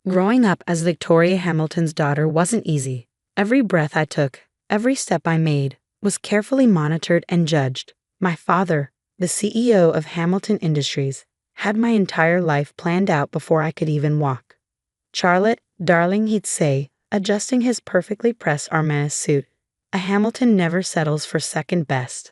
Growing up as Victoria Hamilton's daughter wasn't easy. Every breath I took, every step I made, was carefully monitored and judged. My father, the CEO of Hamilton Industries, had my entire life planned out before I could even walk. "Charlotte, darling," he'd say, adjusting his perfectly pressed Armani suit, "a Hamilton never settles for second best."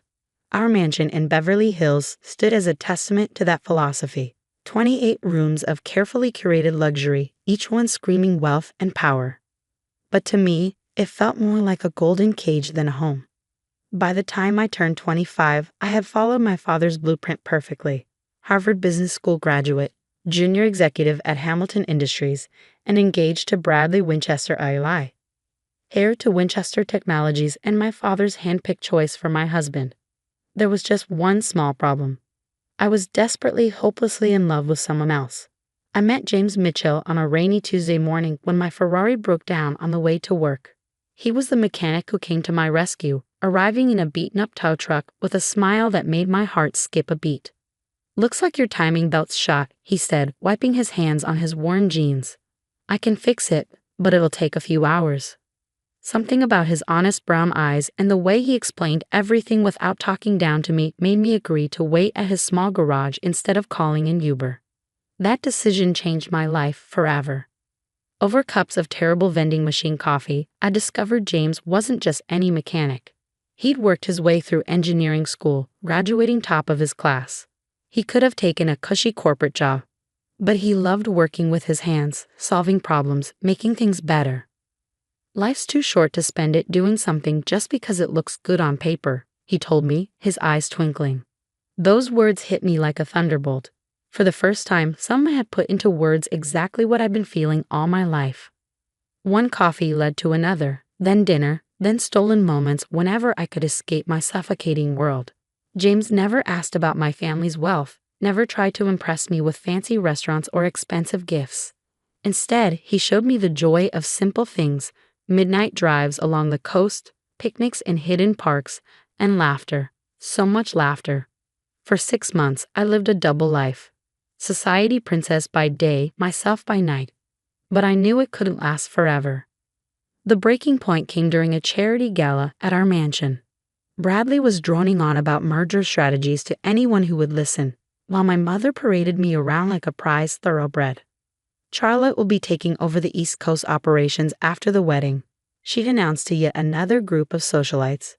Our mansion in Beverly Hills stood as a testament to that philosophy. 28 rooms of carefully curated luxury, each one screaming wealth and power. But to me, it felt more like a golden cage than a home. By the time I turned 25, I had followed my father's blueprint perfectly. Harvard Business School graduate, junior executive at Hamilton Industries, and engaged to Bradley Winchester ILI. Heir to Winchester Technologies and my father's handpicked choice for my husband. There was just one small problem. I was desperately, hopelessly in love with someone else. I met James Mitchell on a rainy Tuesday morning when my Ferrari broke down on the way to work. He was the mechanic who came to my rescue, arriving in a beaten-up tow truck with a smile that made my heart skip a beat. "Looks like your timing belt's shot," he said, wiping his hands on his worn jeans. "I can fix it, but it'll take a few hours." Something about his honest brown eyes and the way he explained everything without talking down to me made me agree to wait at his small garage instead of calling an Uber. That decision changed my life forever. Over cups of terrible vending machine coffee, I discovered James wasn't just any mechanic. He'd worked his way through engineering school, graduating top of his class. He could have taken a cushy corporate job, but he loved working with his hands, solving problems, making things better. "Life's too short to spend it doing something just because it looks good on paper," he told me, his eyes twinkling. Those words hit me like a thunderbolt. For the first time, someone had put into words exactly what I'd been feeling all my life. One coffee led to another, then dinner, then stolen moments whenever I could escape my suffocating world. James never asked about my family's wealth, never tried to impress me with fancy restaurants or expensive gifts. Instead, he showed me the joy of simple things: midnight drives along the coast, picnics in hidden parks, and laughter. So much laughter. For 6 months, I lived a double life. Society princess by day, myself by night. But I knew it couldn't last forever. The breaking point came during a charity gala at our mansion. Bradley was droning on about merger strategies to anyone who would listen, while my mother paraded me around like a prized thoroughbred. "Charlotte will be taking over the East Coast operations after the wedding," she'd announced to yet another group of socialites.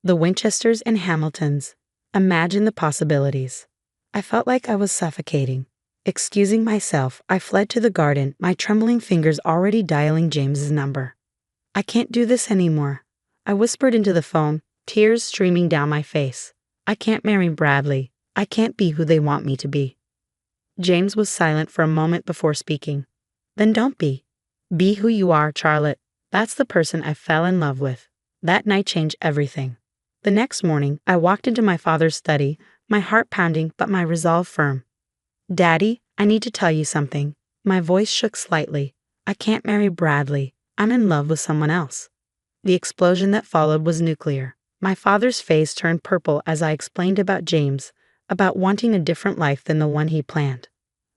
The Winchesters and Hamiltons. Imagine the possibilities. I felt like I was suffocating. Excusing myself, I fled to the garden, my trembling fingers already dialing James's number. "I can't do this anymore," I whispered into the phone, tears streaming down my face. "I can't marry Bradley. I can't be who they want me to be." James was silent for a moment before speaking. "Then don't be. Be who you are, Charlotte. That's the person I fell in love with." That night changed everything. The next morning, I walked into my father's study, my heart pounding but my resolve firm. "Daddy, I need to tell you something." My voice shook slightly. "I can't marry Bradley. I'm in love with someone else." The explosion that followed was nuclear. My father's face turned purple as I explained about James, about wanting a different life than the one he planned.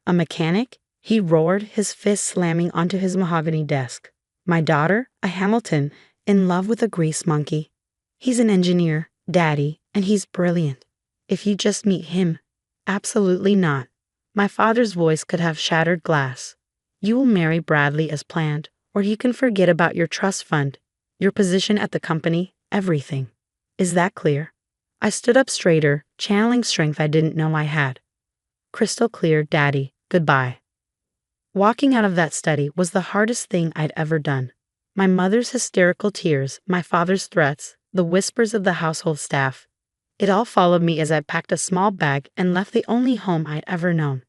"A mechanic?" he roared, his fist slamming onto his mahogany desk. "My daughter, a Hamilton, in love with a grease monkey. He's an engineer, Daddy, and he's brilliant. If you just meet him." "Absolutely not." My father's voice could have shattered glass. "You will marry Bradley as planned, or you can forget about your trust fund, your position at the company, everything. Is that clear?" I stood up straighter, channeling strength I didn't know I had. "Crystal clear, Daddy. Goodbye." Walking out of that study was the hardest thing I'd ever done. My mother's hysterical tears, my father's threats, the whispers of the household staff. It all followed me as I packed a small bag and left the only home I'd ever known.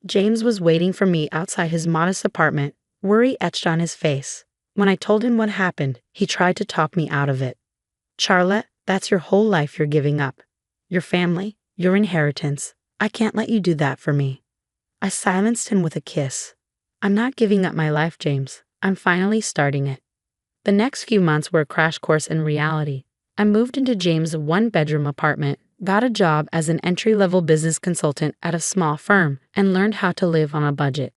James was waiting for me outside his modest apartment, worry etched on his face. When I told him what happened, he tried to talk me out of it. "Charlotte, that's your whole life you're giving up. Your family, your inheritance. I can't let you do that for me." I silenced him with a kiss. "I'm not giving up my life, James. I'm finally starting it." The next few months were a crash course in reality. I moved into James' one-bedroom apartment, got a job as an entry-level business consultant at a small firm, and learned how to live on a budget.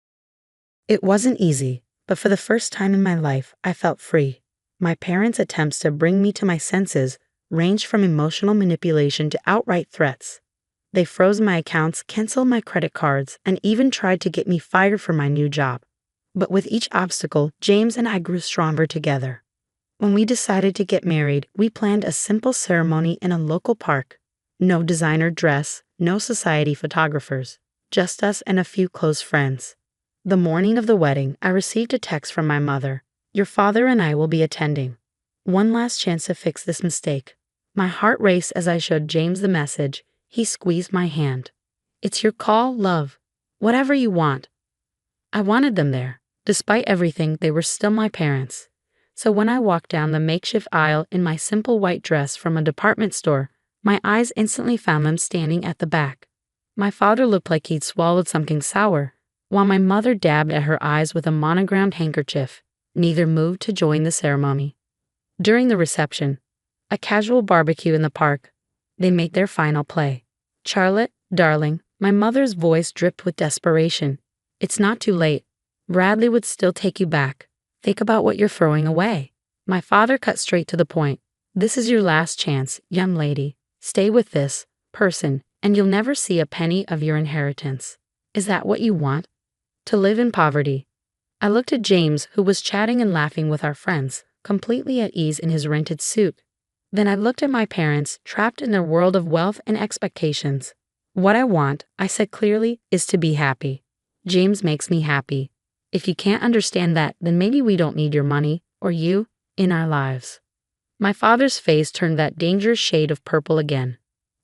It wasn't easy, but for the first time in my life, I felt free. My parents' attempts to bring me to my senses ranged from emotional manipulation to outright threats. They froze my accounts, canceled my credit cards, and even tried to get me fired from my new job. But with each obstacle, James and I grew stronger together. When we decided to get married, we planned a simple ceremony in a local park. No designer dress, no society photographers, just us and a few close friends. The morning of the wedding, I received a text from my mother. "Your father and I will be attending. One last chance to fix this mistake." My heart raced as I showed James the message. He squeezed my hand. "It's your call, love. Whatever you want." I wanted them there. Despite everything, they were still my parents. So when I walked down the makeshift aisle in my simple white dress from a department store, my eyes instantly found them standing at the back. My father looked like he'd swallowed something sour, while my mother dabbed at her eyes with a monogrammed handkerchief. Neither moved to join the ceremony. During the reception, a casual barbecue in the park, they made their final play. "Charlotte, darling," my mother's voice dripped with desperation. "It's not too late. Bradley would still take you back. Think about what you're throwing away." My father cut straight to the point. "This is your last chance, young lady. Stay with this person, and you'll never see a penny of your inheritance. Is that what you want? To live in poverty?" I looked at James, who was chatting and laughing with our friends, completely at ease in his rented suit. Then I looked at my parents, trapped in their world of wealth and expectations. "What I want," I said clearly, "is to be happy. James makes me happy. If you can't understand that, then maybe we don't need your money, or you, in our lives." My father's face turned that dangerous shade of purple again.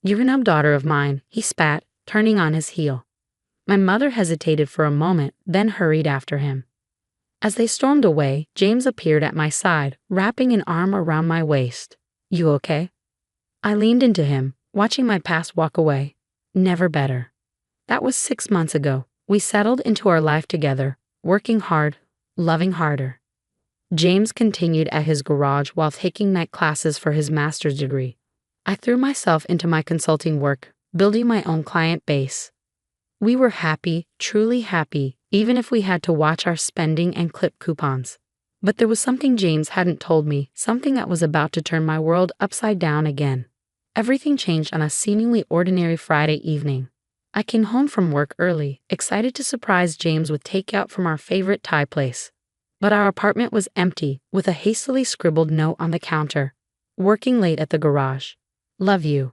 "You're an daughter of mine," he spat, turning on his heel. My mother hesitated for a moment, then hurried after him. As they stormed away, James appeared at my side, wrapping an arm around my waist. "You okay?" I leaned into him, watching my past walk away. Never better. That was 6 months ago. We settled into our life together, working hard, loving harder. James continued at his garage while taking night classes for his master's degree. I threw myself into my consulting work, building my own client base. We were happy, truly happy, even if we had to watch our spending and clip coupons. But there was something James hadn't told me, something that was about to turn my world upside down again. Everything changed on a seemingly ordinary Friday evening. I came home from work early, excited to surprise James with takeout from our favorite Thai place. But our apartment was empty, with a hastily scribbled note on the counter. "Working late at the garage. Love you."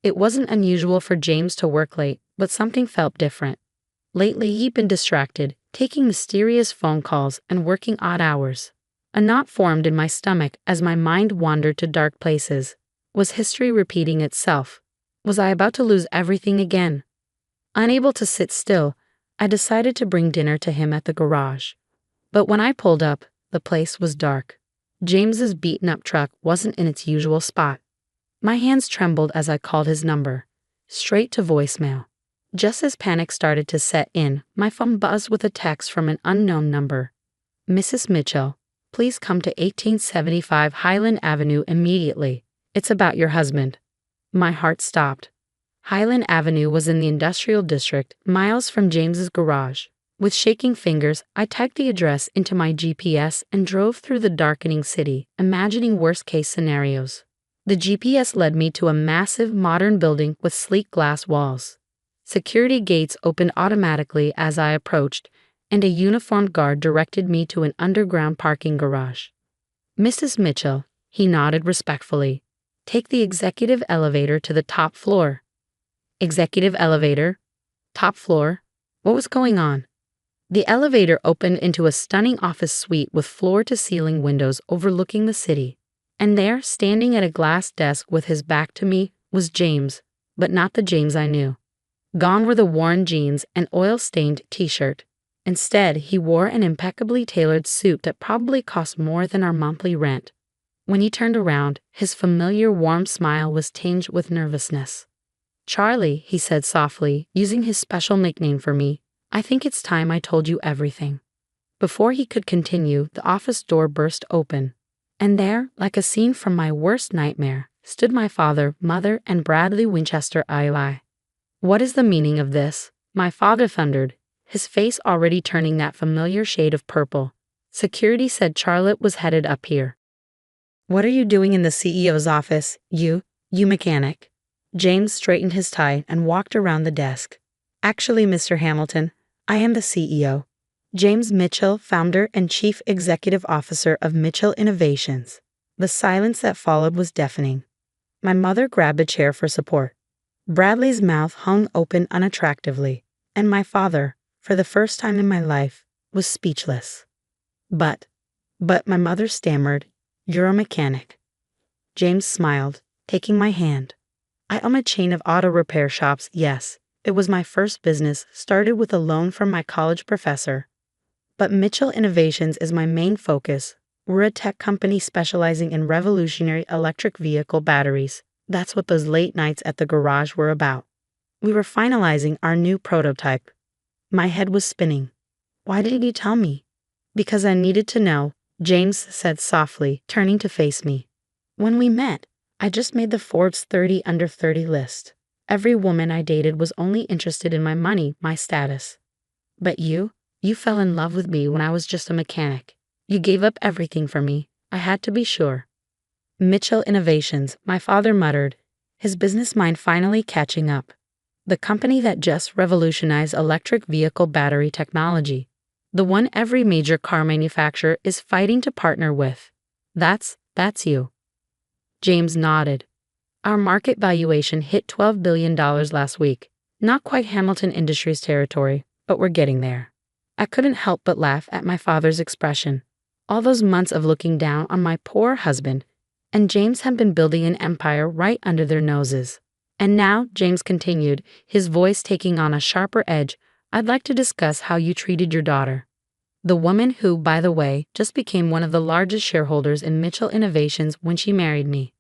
It wasn't unusual for James to work late, but something felt different. Lately, he'd been distracted, taking mysterious phone calls and working odd hours. A knot formed in my stomach as my mind wandered to dark places. Was history repeating itself? Was I about to lose everything again? Unable to sit still, I decided to bring dinner to him at the garage. But when I pulled up, the place was dark. James's beaten-up truck wasn't in its usual spot. My hands trembled as I called his number. Straight to voicemail. Just as panic started to set in, my phone buzzed with a text from an unknown number. "Mrs. Mitchell, please come to 1875 Highland Avenue immediately. It's about your husband." My heart stopped. Highland Avenue was in the industrial district, miles from James's garage. With shaking fingers, I typed the address into my GPS and drove through the darkening city, imagining worst-case scenarios. The GPS led me to a massive, modern building with sleek glass walls. Security gates opened automatically as I approached, and a uniformed guard directed me to an underground parking garage. "Mrs. Mitchell," he nodded respectfully. "Take the executive elevator to the top floor." Executive elevator? Top floor? What was going on? The elevator opened into a stunning office suite with floor-to-ceiling windows overlooking the city. And there, standing at a glass desk with his back to me, was James, but not the James I knew. Gone were the worn jeans and oil-stained t-shirt. Instead, he wore an impeccably tailored suit that probably cost more than our monthly rent. When he turned around, his familiar warm smile was tinged with nervousness. "Charlie," he said softly, using his special nickname for me, "I think it's time I told you everything." Before he could continue, the office door burst open. And there, like a scene from my worst nightmare, stood my father, mother, and Bradley Winchester Eli. "What is the meaning of this?" my father thundered, his face already turning that familiar shade of purple. Security said Charlotte was headed up here. "What are you doing in the CEO's office, you mechanic?" James straightened his tie and walked around the desk. "Actually, Mr. Hamilton, I am the CEO. James Mitchell, founder and chief executive officer of Mitchell Innovations." The silence that followed was deafening. My mother grabbed a chair for support. Bradley's mouth hung open unattractively, and my father, for the first time in my life, was speechless. But my mother stammered, "You're a mechanic." James smiled, taking my hand. "I own a chain of auto repair shops, yes. It was my first business, started with a loan from my college professor. But Mitchell Innovations is my main focus. We're a tech company specializing in revolutionary electric vehicle batteries. That's what those late nights at the garage were about. We were finalizing our new prototype." My head was spinning. "Why didn't you tell me?" "Because I needed to know," James said softly, turning to face me. "When we met, I just made the Forbes 30 under 30 list. Every woman I dated was only interested in my money, my status. But you fell in love with me when I was just a mechanic. You gave up everything for me. I had to be sure." Mitchell Innovations, my father muttered, his business mind finally catching up. "The company that just revolutionized electric vehicle battery technology. The one every major car manufacturer is fighting to partner with. That's you." James nodded. "Our market valuation hit $12 billion last week. Not quite Hamilton Industries territory, but we're getting there." I couldn't help but laugh at my father's expression. All those months of looking down on my poor husband, and James had been building an empire right under their noses. "And now," James continued, his voice taking on a sharper edge, "I'd like to discuss how you treated your daughter. The woman who, by the way, just became one of the largest shareholders in Mitchell Innovations when she married me."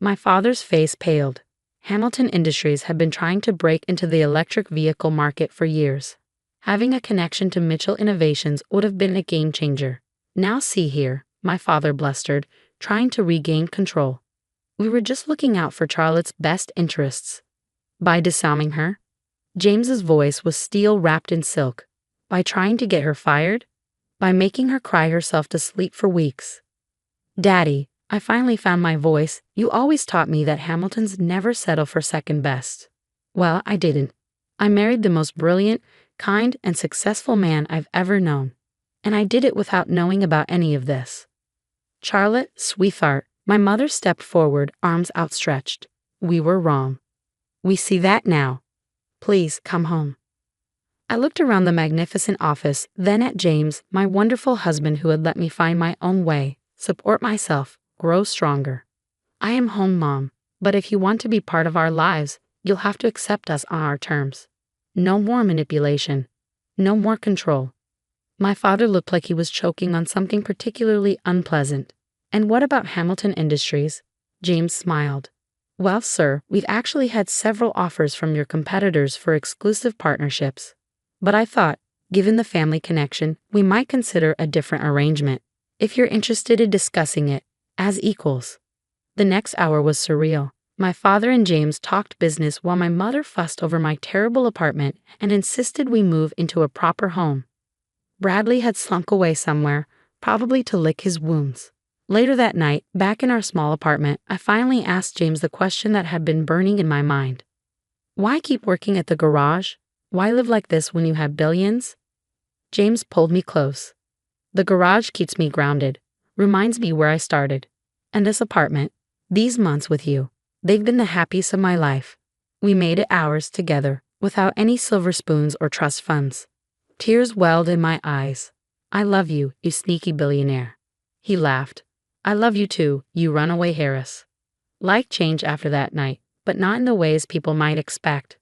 My father's face paled. Hamilton Industries had been trying to break into the electric vehicle market for years. Having a connection to Mitchell Innovations would have been a game changer. "Now see here," my father blustered, trying to regain control. "We were just looking out for Charlotte's best interests." "By disarming her?" James's voice was steel wrapped in silk. "By trying to get her fired? By making her cry herself to sleep for weeks?" "Daddy," I finally found my voice, "you always taught me that Hamiltons never settle for second best." "Well, I didn't. I married the most brilliant, kind, and successful man I've ever known. And I did it without knowing about any of this." "Charlotte, sweetheart," my mother stepped forward, arms outstretched. "We were wrong. We see that now. Please come home." I looked around the magnificent office, then at James, my wonderful husband who had let me find my own way, support myself, grow stronger. "I am home, Mom, but if you want to be part of our lives, you'll have to accept us on our terms. No more manipulation. No more control." My father looked like he was choking on something particularly unpleasant. "And what about Hamilton Industries?" James smiled. "Well, sir, we've actually had several offers from your competitors for exclusive partnerships. But I thought, given the family connection, we might consider a different arrangement, if you're interested in discussing it, as equals." The next hour was surreal. My father and James talked business while my mother fussed over my terrible apartment and insisted we move into a proper home. Bradley had slunk away somewhere, probably to lick his wounds. Later that night, back in our small apartment, I finally asked James the question that had been burning in my mind. "Why keep working at the garage? Why live like this when you have billions?" James pulled me close. "The garage keeps me grounded, reminds me where I started. And this apartment, these months with you, they've been the happiest of my life. We made it ours together, without any silver spoons or trust funds." Tears welled in my eyes. "I love you, you sneaky billionaire." He laughed. "I love you too, you runaway Harris." Life changed after that night, but not in the ways people might expect.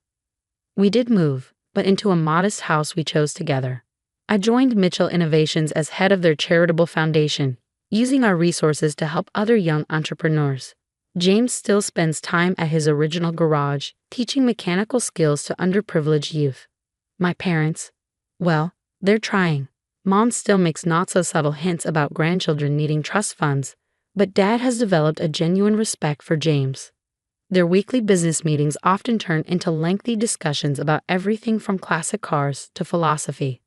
We did move, but into a modest house we chose together. I joined Mitchell Innovations as head of their charitable foundation, using our resources to help other young entrepreneurs. James still spends time at his original garage, teaching mechanical skills to underprivileged youth. My parents, well, they're trying. Mom still makes not-so-subtle hints about grandchildren needing trust funds, but Dad has developed a genuine respect for James. Their weekly business meetings often turned into lengthy discussions about everything from classic cars to philosophy.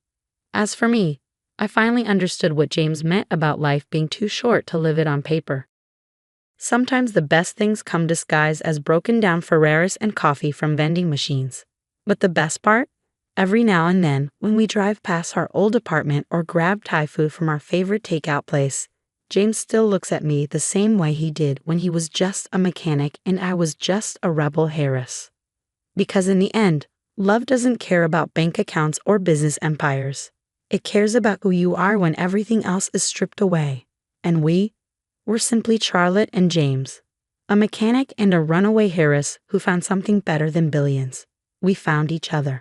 As for me, I finally understood what James meant about life being too short to live it on paper. Sometimes the best things come disguised as broken down Ferraris and coffee from vending machines. But the best part? Every now and then, when we drive past our old apartment or grab Thai food from our favorite takeout place, James still looks at me the same way he did when he was just a mechanic and I was just a rebel heiress. Because in the end, love doesn't care about bank accounts or business empires. It cares about who you are when everything else is stripped away. And we're simply Charlotte and James, a mechanic and a runaway heiress who found something better than billions. We found each other.